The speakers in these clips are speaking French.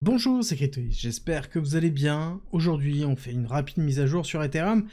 Bonjour, c'est Kritoïs, j'espère que vous allez bien. Aujourd'hui, on fait une rapide mise à jour sur Ethereum,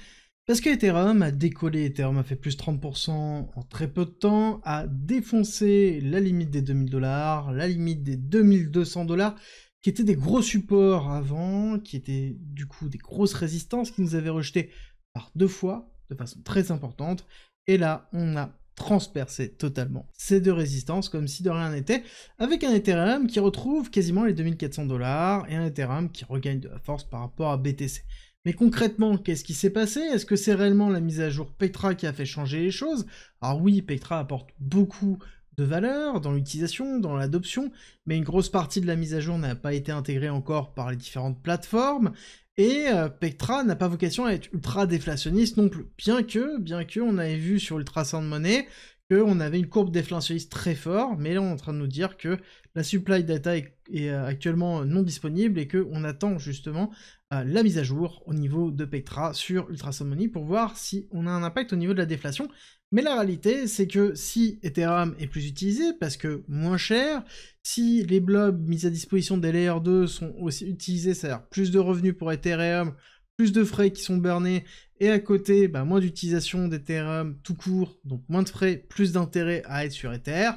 parce que Ethereum a décollé, Ethereum a fait plus 30% en très peu de temps, a défoncé la limite des 2000 $, la limite des 2200 $, qui étaient des gros supports avant, qui étaient du coup des grosses résistances qui nous avaient rejetés par deux fois, de façon très importante, et là, on a transpercé totalement ces deux résistances comme si de rien n'était, avec un Ethereum qui retrouve quasiment les 2400 $ et un Ethereum qui regagne de la force par rapport à BTC. Mais concrètement, qu'est-ce qui s'est passé? Est-ce que c'est réellement la mise à jour Pectra qui a fait changer les choses? Alors oui, Pectra apporte beaucoup de valeur dans l'utilisation, dans l'adoption, mais une grosse partie de la mise à jour n'a pas été intégrée encore par les différentes plateformes, et Pectra n'a pas vocation à être ultra déflationniste non plus, bien que on avait vu sur Ultrasound Money qu'on avait une courbe déflationniste très forte, mais là on est en train de nous dire que la supply data est actuellement non disponible et qu'on attend justement la mise à jour au niveau de Pectra sur Ultrasound Money pour voir si on a un impact au niveau de la déflation. Mais la réalité, c'est que si Ethereum est plus utilisé, parce que moins cher, si les blobs mis à disposition des Layer 2 sont aussi utilisés, c'est-à-dire plus de revenus pour Ethereum, plus de frais qui sont burnés, et à côté, moins d'utilisation d'Ethereum tout court, donc moins de frais, plus d'intérêt à être sur Ether,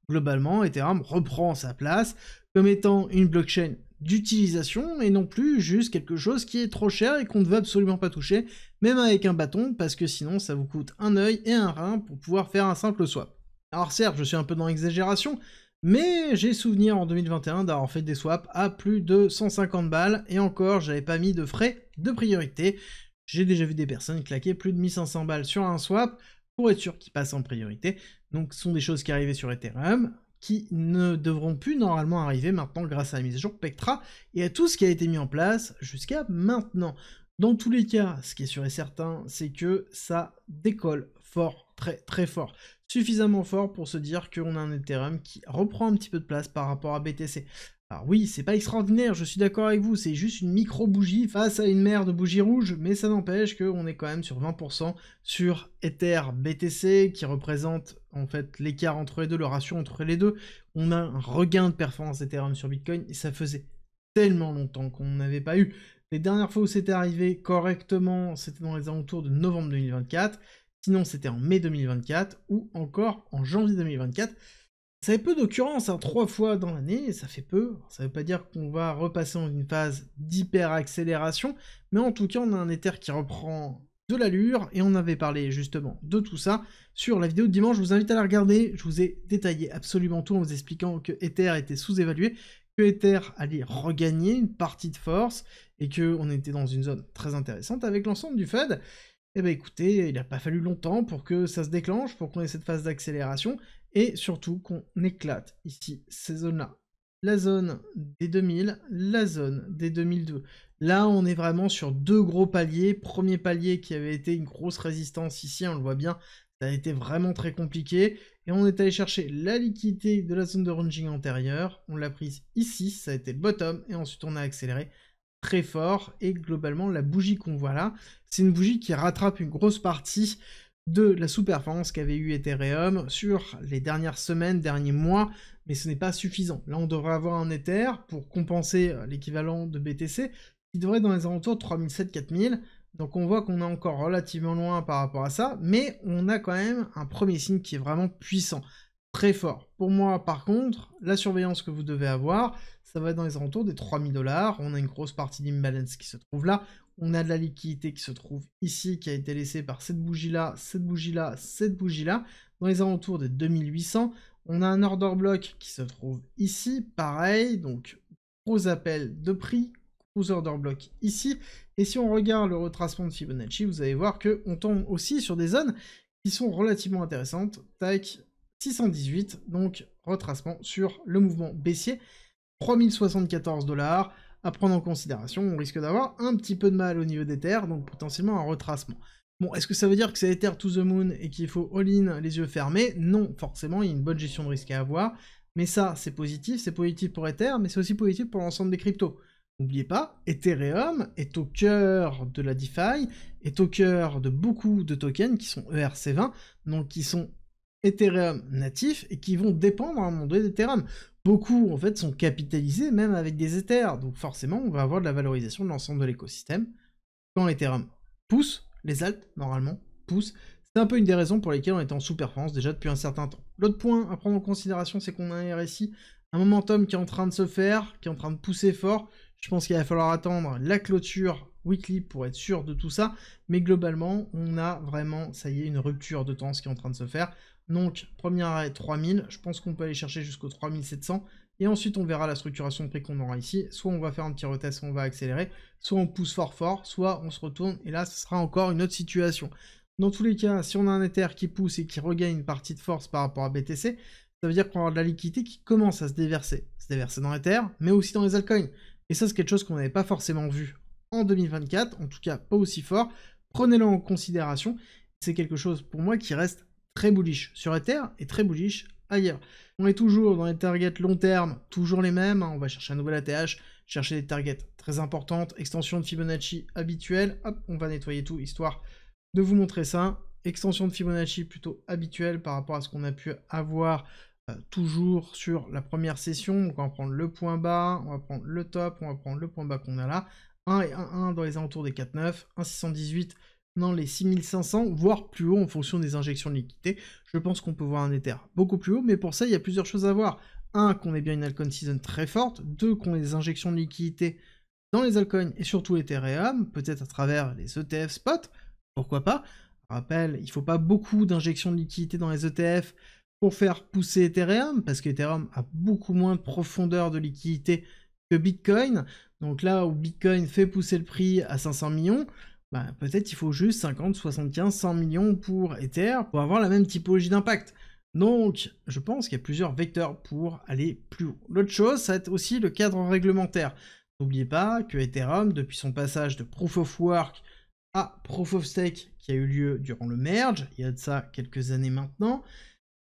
globalement, Ethereum reprend sa place comme étant une blockchain d'utilisation et non plus juste quelque chose qui est trop cher et qu'on ne veut absolument pas toucher, même avec un bâton, parce que sinon ça vous coûte un œil et un rein pour pouvoir faire un simple swap. Alors certes, je suis un peu dans l'exagération, mais j'ai souvenir en 2021 d'avoir fait des swaps à plus de 150 balles, et encore, j'avais pas mis de frais de priorité. J'ai déjà vu des personnes claquer plus de 1500 balles sur un swap pour être sûr qu'ils passent en priorité. Donc ce sont des choses qui arrivaient sur Ethereum, qui ne devront plus normalement arriver maintenant grâce à la mise à jour Pectra et à tout ce qui a été mis en place jusqu'à maintenant. Dans tous les cas, ce qui est sûr et certain, c'est que ça décolle fort, très très fort. Suffisamment fort pour se dire qu'on a un Ethereum qui reprend un petit peu de place par rapport à BTC. Alors oui, c'est pas extraordinaire, je suis d'accord avec vous, c'est juste une micro-bougie face à une mer de bougies rouges, mais ça n'empêche qu'on est quand même sur 20% sur Ether BTC, qui représente en fait l'écart entre les deux, le ratio entre les deux. On a un regain de performance Ethereum sur Bitcoin, et ça faisait tellement longtemps qu'on n'avait pas eu. Les dernières fois où c'était arrivé correctement, c'était dans les alentours de novembre 2024, sinon c'était en mai 2024, ou encore en janvier 2024. Ça fait peu d'occurrences, 3 fois dans l'année, ça fait peu. Ça veut pas dire qu'on va repasser dans une phase d'hyper-accélération, mais en tout cas, on a un Ether qui reprend de l'allure, et on avait parlé justement de tout ça sur la vidéo de dimanche. Je vous invite à la regarder, je vous ai détaillé absolument tout en vous expliquant que Ether était sous-évalué, que Ether allait regagner une partie de force, et qu'on était dans une zone très intéressante avec l'ensemble du Fed. Eh ben écoutez, il n'a pas fallu longtemps pour que ça se déclenche, pour qu'on ait cette phase d'accélération, et surtout qu'on éclate ici ces zones-là. La zone des 2000, la zone des 2002. Là, on est vraiment sur deux gros paliers. Premier palier qui avait été une grosse résistance ici, on le voit bien, ça a été vraiment très compliqué, et on est allé chercher la liquidité de la zone de ranging antérieure, on l'a prise ici, ça a été le bottom, et ensuite on a accéléré très fort, et globalement la bougie qu'on voit là, c'est une bougie qui rattrape une grosse partie de la sous-performance qu'avait eu Ethereum sur les dernières semaines, derniers mois, mais ce n'est pas suffisant. Là on devrait avoir un Ether pour compenser l'équivalent de BTC, qui devrait être dans les alentours de 3700-4000, donc on voit qu'on est encore relativement loin par rapport à ça, mais on a quand même un premier signe qui est vraiment puissant, très fort. Pour moi, par contre, la surveillance que vous devez avoir, ça va être dans les alentours des 3000 $, on a une grosse partie d'imbalance qui se trouve là, on a de la liquidité qui se trouve ici, qui a été laissée par cette bougie-là, cette bougie-là, cette bougie-là, dans les alentours des 2800, on a un order block qui se trouve ici, pareil, donc gros appel de prix, gros order block ici, et si on regarde le retracement de Fibonacci, vous allez voir qu'on tombe aussi sur des zones qui sont relativement intéressantes, tac, 618, donc retracement sur le mouvement baissier, 3074 $, à prendre en considération, on risque d'avoir un petit peu de mal au niveau des terres, donc potentiellement un retracement. Bon, est-ce que ça veut dire que c'est Ether to the moon et qu'il faut all-in les yeux fermés? Non, forcément, il y a une bonne gestion de risque à avoir, mais ça, c'est positif pour Ether, mais c'est aussi positif pour l'ensemble des cryptos. N'oubliez pas, Ethereum est au cœur de la DeFi, est au cœur de beaucoup de tokens qui sont ERC20, donc qui sont Ethereum natifs et qui vont dépendre à un moment donné d'Ethereum. beaucoup en fait sont capitalisés même avec des Ethers, donc forcément on va avoir de la valorisation de l'ensemble de l'écosystème. Quand Ethereum pousse, les alts normalement poussent, c'est un peu une des raisons pour lesquelles on est en sous-performance déjà depuis un certain temps. L'autre point à prendre en considération, c'est qu'on a un RSI, un momentum qui est en train de se faire, qui est en train de pousser fort. Je pense qu'il va falloir attendre la clôture weekly pour être sûr de tout ça, mais globalement, on a vraiment, ça y est, une rupture de tendance qui est en train de se faire. Donc, premier arrêt 3000, je pense qu'on peut aller chercher jusqu'au 3700, et ensuite on verra la structuration de prix qu'on aura ici. Soit on va faire un petit retest, soit on va accélérer, soit on pousse fort, soit on se retourne, et là, ce sera encore une autre situation. Dans tous les cas, si on a un Ether qui pousse et qui regagne une partie de force par rapport à BTC, ça veut dire qu'on va avoir de la liquidité qui commence à se déverser. Se déverser dans l'Ether, mais aussi dans les altcoins. Et ça, c'est quelque chose qu'on n'avait pas forcément vu en 2024, en tout cas pas aussi fort. Prenez-le en considération. C'est quelque chose pour moi qui reste très bullish sur Ether et très bullish ailleurs. On est toujours dans les targets long terme, toujours les mêmes. On va chercher un nouvel ATH, chercher des targets très importantes, extension de Fibonacci habituelle. Hop, on va nettoyer tout, histoire de vous montrer ça. Extension de Fibonacci plutôt habituelle par rapport à ce qu'on a pu avoir toujours sur la première session. Donc on va prendre le point bas, on va prendre le top, on va prendre le point bas qu'on a là. 1 et 1,1 dans les alentours des 4,9, 1,618 dans les 6500, voire plus haut en fonction des injections de liquidité. Je pense qu'on peut voir un Ether beaucoup plus haut, mais pour ça, il y a plusieurs choses à voir. 1, qu'on ait bien une altcoin season très forte. 2, qu'on ait des injections de liquidité dans les altcoins et surtout Ethereum, peut-être à travers les ETF spot, pourquoi pas. Rappel, il ne faut pas beaucoup d'injections de liquidité dans les ETF pour faire pousser Ethereum, parce qu'Ethereum a beaucoup moins de profondeur de liquidité que Bitcoin. Donc là où Bitcoin fait pousser le prix à 500 millions, bah, peut-être il faut juste 50, 75, 100 millions pour Ether pour avoir la même typologie d'impact. Donc je pense qu'il y a plusieurs vecteurs pour aller plus haut. L'autre chose, ça va être aussi le cadre réglementaire. N'oubliez pas que Ethereum, depuis son passage de Proof of Work à Proof of Stake qui a eu lieu durant le merge, il y a de ça quelques années maintenant,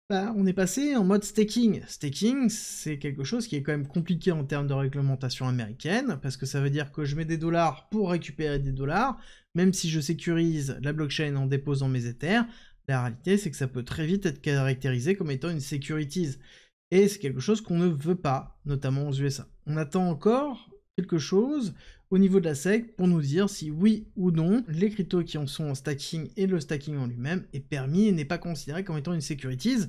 bah, on est passé en mode staking. Staking, c'est quelque chose qui est quand même compliqué en termes de réglementation américaine, parce que ça veut dire que je mets des dollars pour récupérer des dollars, même si je sécurise la blockchain en déposant mes Ethers, la réalité c'est que ça peut très vite être caractérisé comme étant une securities. Et c'est quelque chose qu'on ne veut pas, notamment aux USA. On attend encore quelque chose au niveau de la SEC pour nous dire si oui ou non les cryptos qui en sont en stacking et le stacking en lui-même est permis et n'est pas considéré comme étant une securities.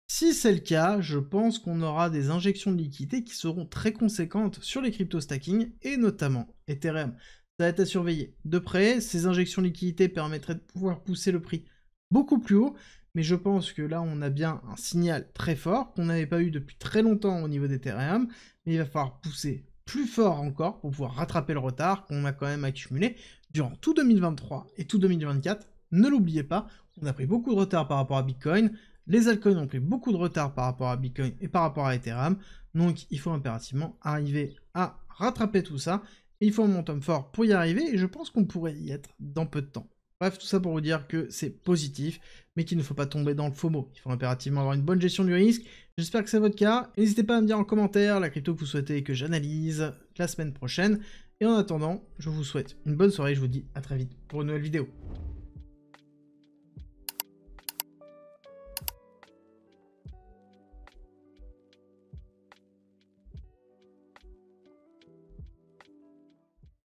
Si c'est le cas, je pense qu'on aura des injections de liquidité qui seront très conséquentes sur les cryptos stacking et notamment Ethereum. Ça va être à surveiller de près. Ces injections de liquidité permettraient de pouvoir pousser le prix beaucoup plus haut, mais je pense que là on a bien un signal très fort qu'on n'avait pas eu depuis très longtemps au niveau d'Ethereum, mais il va falloir pousser plus fort encore pour pouvoir rattraper le retard qu'on a quand même accumulé durant tout 2023 et tout 2024. Ne l'oubliez pas, on a pris beaucoup de retard par rapport à Bitcoin, les altcoins ont pris beaucoup de retard par rapport à Bitcoin et par rapport à Ethereum, donc il faut impérativement arriver à rattraper tout ça, et il faut un momentum fort pour y arriver, et je pense qu'on pourrait y être dans peu de temps. Bref, tout ça pour vous dire que c'est positif, mais qu'il ne faut pas tomber dans le FOMO. Il faut impérativement avoir une bonne gestion du risque. J'espère que c'est votre cas. N'hésitez pas à me dire en commentaire la crypto que vous souhaitez que j'analyse la semaine prochaine. Et en attendant, je vous souhaite une bonne soirée. Je vous dis à très vite pour une nouvelle vidéo.